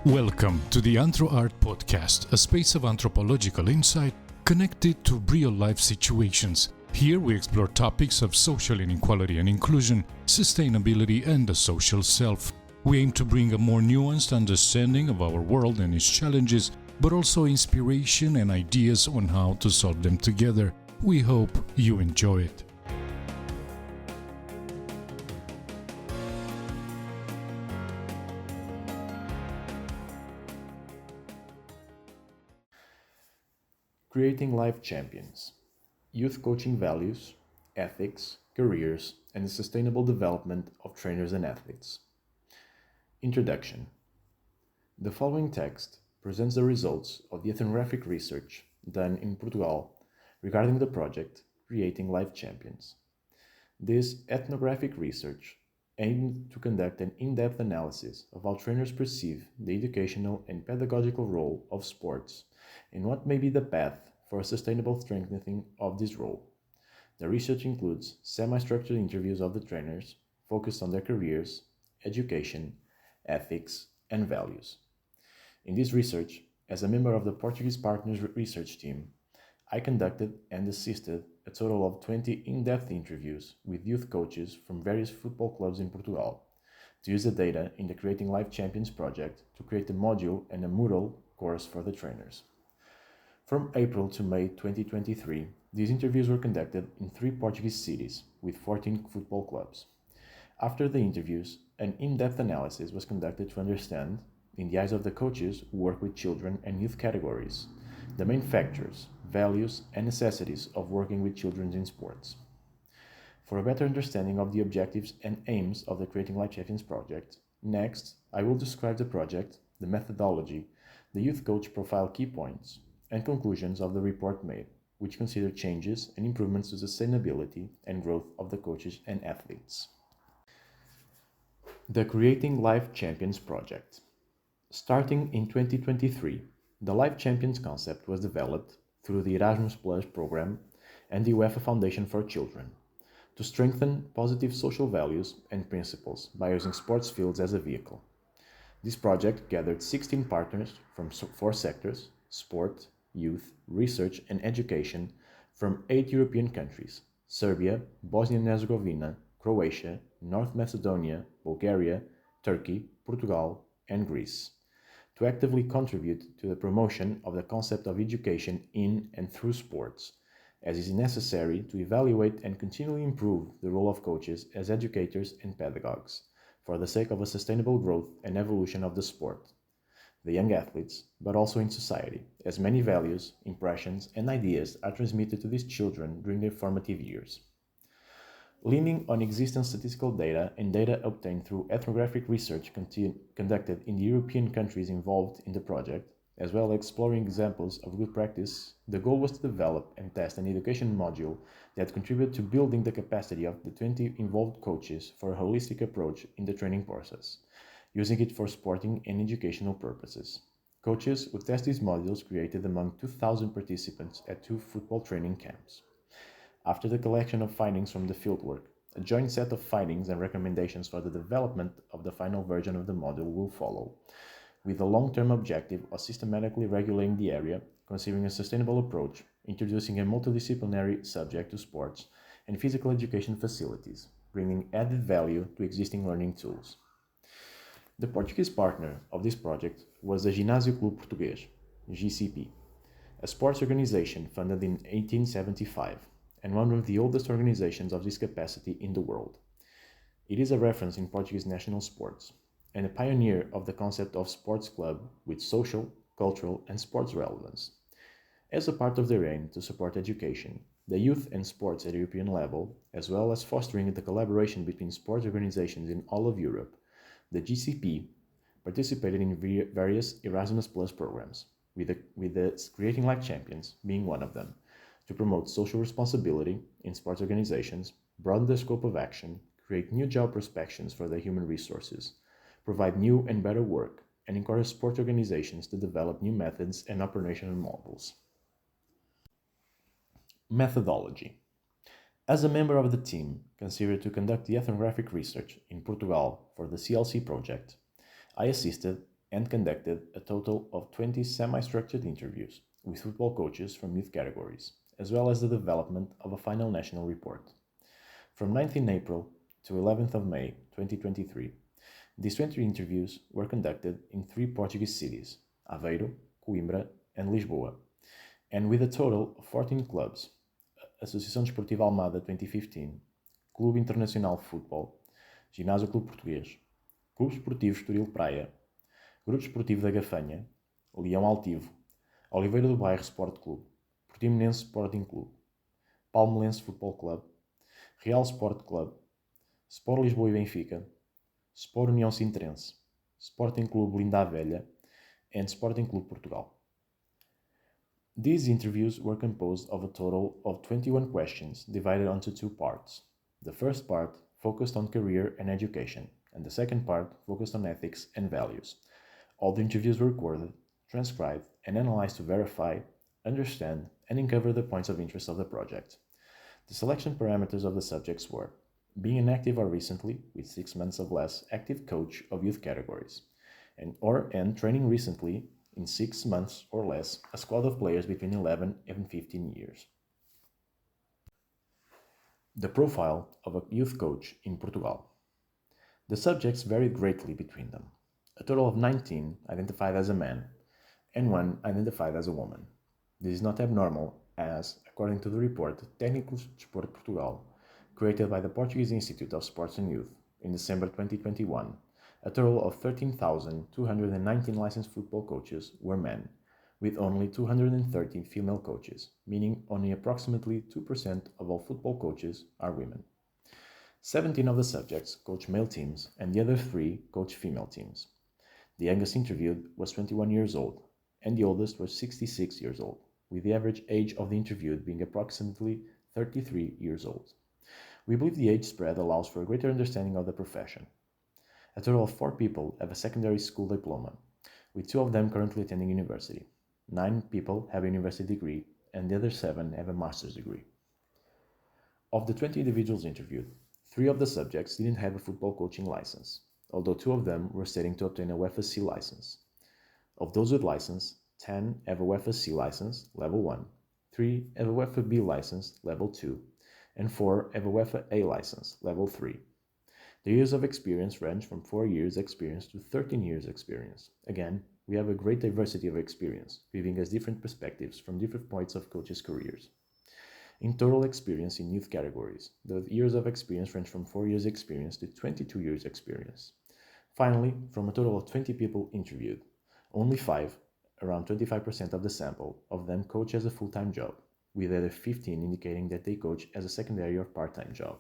Welcome to the AnthroArt Podcast, a space of anthropological insight connected to real-life situations. Here we explore topics of social inequality and inclusion, sustainability, and the social self. We aim to bring a more nuanced understanding of our world and its challenges, but also inspiration and ideas on how to solve them together. We hope you enjoy it. Creating Life Champions, Youth Coaching Values, Ethics, Careers, and the Sustainable Development of Trainers and Athletes. Introduction. The following text presents the results of the ethnographic research done in Portugal regarding the project Creating Life Champions. This ethnographic research aimed to conduct an in-depth analysis of how trainers perceive the educational and pedagogical role of sports and what may be the path for a sustainable strengthening of this role. The research includes semi-structured interviews of the trainers focused on their careers, education, ethics, and values. In this research, as a member of the Portuguese Partners research team, I conducted and assisted a total of 20 in-depth interviews with youth coaches from various football clubs in Portugal to use the data in the Creating Life Champions project to create a module and a Moodle course for the trainers. From April to May 2023, these interviews were conducted in 3 Portuguese cities with 14 football clubs. After the interviews, an in-depth analysis was conducted to understand, in the eyes of the coaches who work with children and youth categories, the main factors, values, and necessities of working with children in sports. For a better understanding of the objectives and aims of the Creating Life Champions project, next I will describe the project, the methodology, the youth coach profile key points, and conclusions of the report made, which consider changes and improvements to sustainability and growth of the coaches and athletes. The Creating Life Champions project. Starting in 2023, the Life Champions concept was developed through the ERASMUS program and the UEFA Foundation for Children to strengthen positive social values and principles by using sports fields as a vehicle. This project gathered 16 partners from 4 sectors: sport, youth, research, and education from 8 European countries: Serbia, Bosnia and Herzegovina, Croatia, North Macedonia, Bulgaria, Turkey, Portugal, and Greece, to actively contribute to the promotion of the concept of education in and through sports, as is necessary to evaluate and continually improve the role of coaches as educators and pedagogues, for the sake of a sustainable growth and evolution of the sport, the young athletes, but also in society, as many values, impressions, and ideas are transmitted to these children during their formative years. Leaning on existing statistical data and data obtained through ethnographic research conducted in the European countries involved in the project, as well as exploring examples of good practice, the goal was to develop and test an education module that contributed to building the capacity of the 20 involved coaches for a holistic approach in the training process, using it for sporting and educational purposes. Coaches would test these modules created among 2,000 participants at 2 football training camps. After the collection of findings from the fieldwork, a joint set of findings and recommendations for the development of the final version of the module will follow, with the long-term objective of systematically regulating the area, considering a sustainable approach, introducing a multidisciplinary subject to sports and physical education facilities, bringing added value to existing learning tools. The Portuguese partner of this project was the Ginásio Clube Português, GCP, a sports organization founded in 1875 and one of the oldest organizations of this capacity in the world. It is a reference in Portuguese national sports and a pioneer of the concept of sports club with social, cultural, and sports relevance. As a part of their aim to support education, the youth and sports at European level, as well as fostering the collaboration between sports organizations in all of Europe, the GCP participated in various ERASMUS programs, with the Creating Life Champions being one of them, to promote social responsibility in sports organizations, broaden the scope of action, create new job prospections for their human resources, provide new and better work, and encourage sport organizations to develop new methods and operational models. Methodology. As a member of the team considered to conduct the ethnographic research in Portugal for the CLC project, I assisted and conducted a total of 20 semi-structured interviews with football coaches from youth categories, as well as the development of a final national report. From 19 April to 11th of May 2023, these 20 interviews were conducted in 3 Portuguese cities, Aveiro, Coimbra and Lisboa, and with a total of 14 clubs: Associação Desportiva Almada 2015, Clube Internacional de Futebol, Ginásio Clube Português, Clube Esportivo Estoril Praia, Grupo Esportivo da Gafanha, Leão Altivo, Oliveira do Bairro Sport Clube, Portimonense Sporting Clube, Palmelense Futebol Club, Real Sport Club, Sport Lisboa e Benfica, Sport União Sintrense, Sporting Clube Linda a Velha, and Sporting Clube Portugal. These interviews were composed of a total of 21 questions divided onto 2 parts. The first part focused on career and education, and the second part focused on ethics and values. All the interviews were recorded, transcribed, and analyzed to verify, understand, and uncover the points of interest of the project. The selection parameters of the subjects were being an active or recently, with 6 months or less, active coach of youth categories, and training recently, in 6 months or less, a squad of players between 11 and 15 years. The profile of a youth coach in Portugal. The subjects varied greatly between them. A total of 19 identified as a man, and 1 identified as a woman. This is not abnormal, as, according to the report Técnicos de Desporto Portugal, created by the Portuguese Institute of Sports and Youth in December 2021, a total of 13,219 licensed football coaches were men, with only 230 female coaches, meaning only approximately 2% of all football coaches are women. 17 of the subjects coach male teams, and the other 3 coach female teams. The youngest interviewed was 21 years old, and the oldest was 66 years old, with the average age of the interviewed being approximately 33 years old. We believe the age spread allows for a greater understanding of the profession. A total of 4 people have a secondary school diploma, with 2 of them currently attending university. 9 people have a university degree, and the other 7 have a master's degree. Of the 20 individuals interviewed, 3 of the subjects didn't have a football coaching license, although 2 of them were studying to obtain a UEFA C license. Of those with license, 10 have a UEFA C license, level 1, 3 have a UEFA B license, level 2, and 4 have a UEFA A license, level 3. The years of experience range from 4 years experience to 13 years experience. Again, we have a great diversity of experience, giving us different perspectives from different points of coaches' careers. In total experience in youth categories, the years of experience range from 4 years experience to 22 years experience. Finally, from a total of 20 people interviewed, only 5, around 25% of the sample, of them coach as a full-time job, with other 15 indicating that they coach as a secondary or part-time job.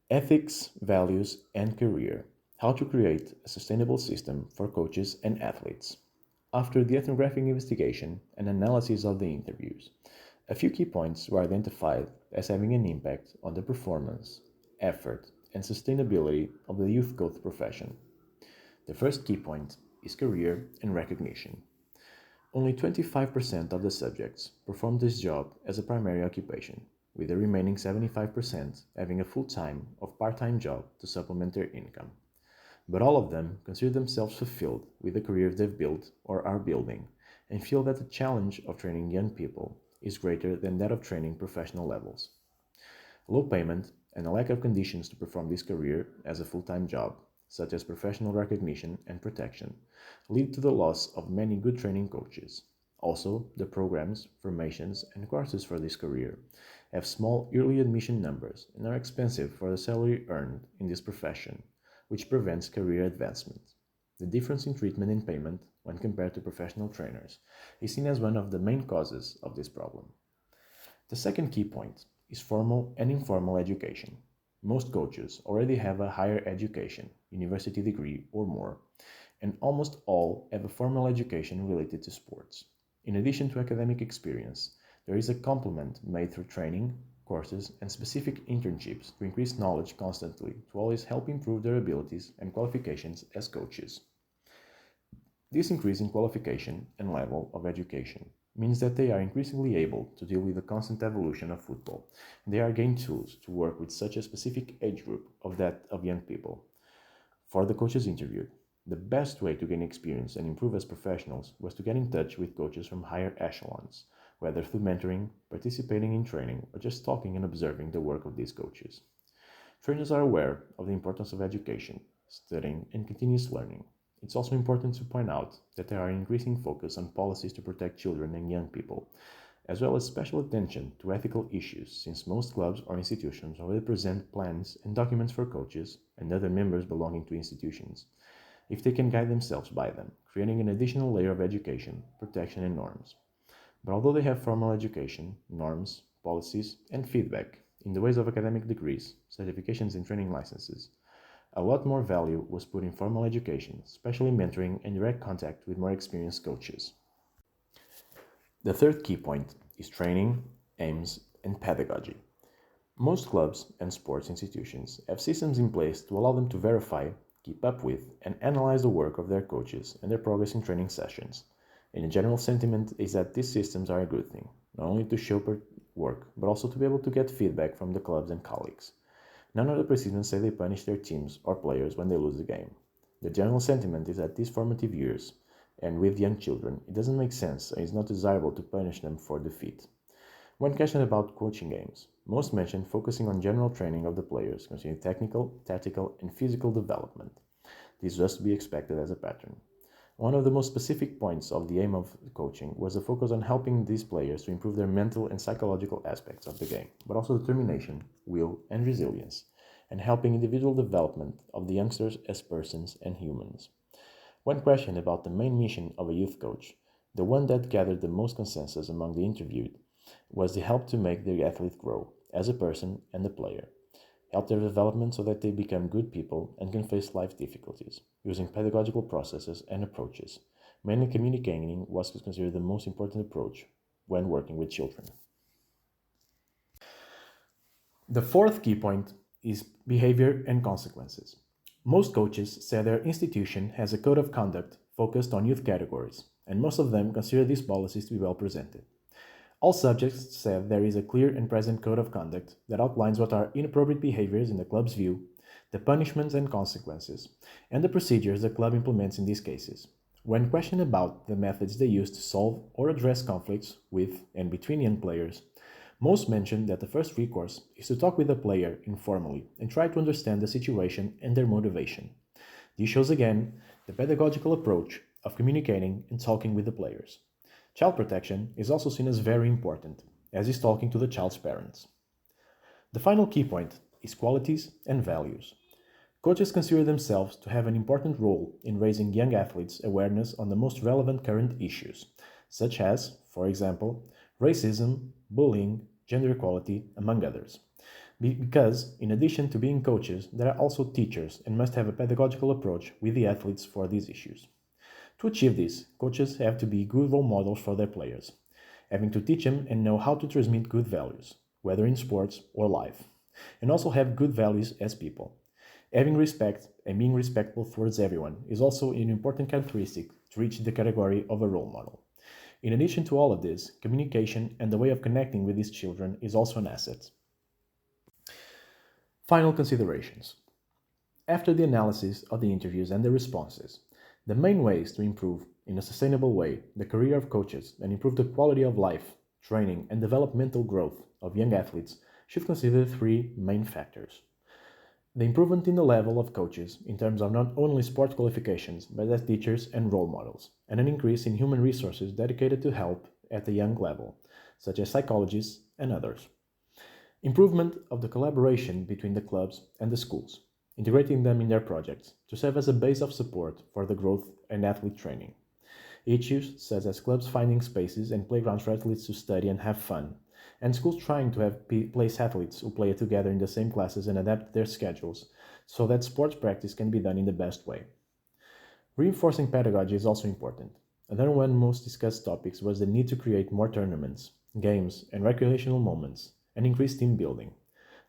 Ethics, values, and career. How to create a sustainable system for coaches and athletes. After the ethnographic investigation and analysis of the interviews, a few key points were identified as having an impact on the performance, effort, and sustainability of the youth coach profession. The first key point is career and recognition. Only 25% of the subjects performed this job as a primary occupation, with the remaining 75% having a full-time or part-time job to supplement their income. But all of them consider themselves fulfilled with the career they've built or are building, and feel that the challenge of training young people is greater than that of training professional levels. Low payment and a lack of conditions to perform this career as a full-time job, such as professional recognition and protection, lead to the loss of many good training coaches. Also, the programs, formations, and courses for this career have small early admission numbers and are expensive for the salary earned in this profession, which prevents career advancement. The difference in treatment and payment, when compared to professional trainers, is seen as one of the main causes of this problem. The second key point is formal and informal education. Most coaches already have a higher education, university degree or more, and almost all have a formal education related to sports. In addition to academic experience, there is a complement made through training, courses, and specific internships to increase knowledge constantly to always help improve their abilities and qualifications as coaches. This increase in qualification and level of education means that they are increasingly able to deal with the constant evolution of football, and they are gained tools to work with such a specific age group of that of young people. For the coaches interviewed, the best way to gain experience and improve as professionals was to get in touch with coaches from higher echelons, whether through mentoring, participating in training, or just talking and observing the work of these coaches. Trainers are aware of the importance of education, studying, and continuous learning. It's also important to point out that there are increasing focus on policies to protect children and young people, as well as special attention to ethical issues, since most clubs or institutions already present plans and documents for coaches and other members belonging to institutions, if they can guide themselves by them, creating an additional layer of education, protection, and norms. But although they have formal education, norms, policies, and feedback in the ways of academic degrees, certifications, and training licenses, a lot more value was put in formal education, especially mentoring and direct contact with more experienced coaches. The third key point is training, aims, and pedagogy. Most clubs and sports institutions have systems in place to allow them to verify, keep up with, and analyze the work of their coaches and their progress in training sessions. And the general sentiment is that these systems are a good thing, not only to show work, but also to be able to get feedback from the clubs and colleagues. None of the precedents say they punish their teams or players when they lose the game. The general sentiment is that these formative years, and with young children, it doesn't make sense and is not desirable to punish them for defeat. When questioned about coaching games, most mention focusing on general training of the players, considering technical, tactical, and physical development. This was to be expected as a pattern. One of the most specific points of the aim of coaching was the focus on helping these players to improve their mental and psychological aspects of the game, but also determination, will, and resilience, and helping individual development of the youngsters as persons and humans. When questioned about the main mission of a youth coach, the one that gathered the most consensus among the interviewed was the help to make the athlete grow as a person and a player, help their development so that they become good people and can face life difficulties, using pedagogical processes and approaches. Mainly communicating was considered the most important approach when working with children. The fourth key point is behavior and consequences. Most coaches say their institution has a code of conduct focused on youth categories, and most of them consider these policies to be well presented. All subjects said there is a clear and present code of conduct that outlines what are inappropriate behaviors in the club's view, the punishments and consequences, and the procedures the club implements in these cases. When questioned about the methods they use to solve or address conflicts with and between young players, most mention that the first recourse is to talk with the player informally and try to understand the situation and their motivation. This shows again the pedagogical approach of communicating and talking with the players. Child protection is also seen as very important, as is talking to the child's parents. The final key point is qualities and values. Coaches consider themselves to have an important role in raising young athletes' awareness on the most relevant current issues, such as, for example, racism, bullying, gender equality, among others. Because, in addition to being coaches, they are also teachers and must have a pedagogical approach with the athletes for these issues. To achieve this, coaches have to be good role models for their players, having to teach them and know how to transmit good values, whether in sports or life, and also have good values as people. Having respect and being respectful towards everyone is also an important characteristic to reach the category of a role model. In addition to all of this, communication and the way of connecting with these children is also an asset. Final considerations. After the analysis of the interviews and the responses, the main ways to improve in a sustainable way the career of coaches and improve the quality of life, training, and developmental growth of young athletes should consider three main factors. The improvement in the level of coaches in terms of not only sport qualifications but as teachers and role models, and an increase in human resources dedicated to help at the young level, such as psychologists and others. Improvement of the collaboration between the clubs and the schools, integrating them in their projects to serve as a base of support for the growth and athlete training. Issues such as clubs finding spaces and playgrounds for athletes to study and have fun, and schools trying to place athletes who play together in the same classes and adapt their schedules so that sports practice can be done in the best way. Reinforcing pedagogy is also important. Another one of the most discussed topics was the need to create more tournaments, games, and recreational moments, and increase team building.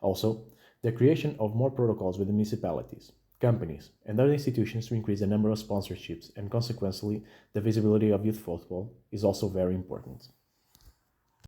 Also, the creation of more protocols with the municipalities, companies, and other institutions to increase the number of sponsorships and consequently the visibility of youth football is also very important.